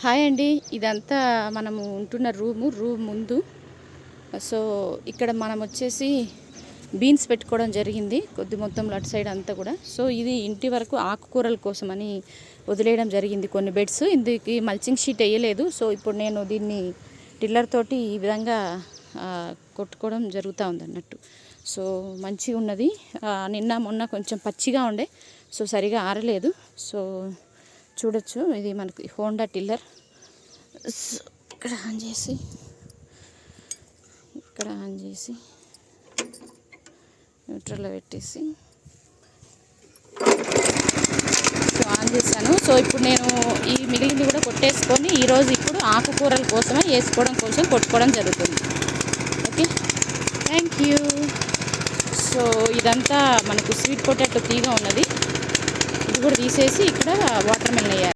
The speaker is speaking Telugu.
హాయ్ అండి. ఇదంతా మనము ఉంటున్న రూమ్ ముందు. సో ఇక్కడ మనం వచ్చేసి బీన్స్ పెట్టుకోవడం జరిగింది కొద్ది మొత్తంలో అటు సైడ్ అంతా కూడా. సో ఇది ఇంటి వరకు ఆకుకూరల కోసమని వదిలేయడం జరిగింది కొన్ని బెడ్స్. ఇందుకు మల్చింగ్ షీట్ వేయలేదు. సో ఇప్పుడు నేను దీన్ని టిల్లర్ తోటి ఈ విధంగా కొట్టుకోవడం జరుగుతూ ఉంది అన్నట్టు. సో మంచిగా ఉన్నది. నిన్న మొన్న కొంచెం పచ్చిగా ఉండే, సో సరిగా ఆరలేదు. సో చూడొచ్చు, ఇది మనకి హోండా టిల్లర్. ఇక్కడ ఆన్ చేసి న్యూట్రల్లో పెట్టేసి సో ఆన్ చేశాను. సో ఇప్పుడు నేను ఈ మిగిలింది కూడా కొట్టేసుకొని ఈరోజు ఇప్పుడు ఆకుకూరల కోసమే వేసుకోవడం కోసం కొట్టుకోవడం జరుగుతుంది. Okay, thank you. సో ఇదంతా మనకు స్వీట్ పొటాటో తీగా ఉన్నది. ఇది కూడా తీసేసి ఇక్కడ వాటర్ మెలన్ వేయాలి.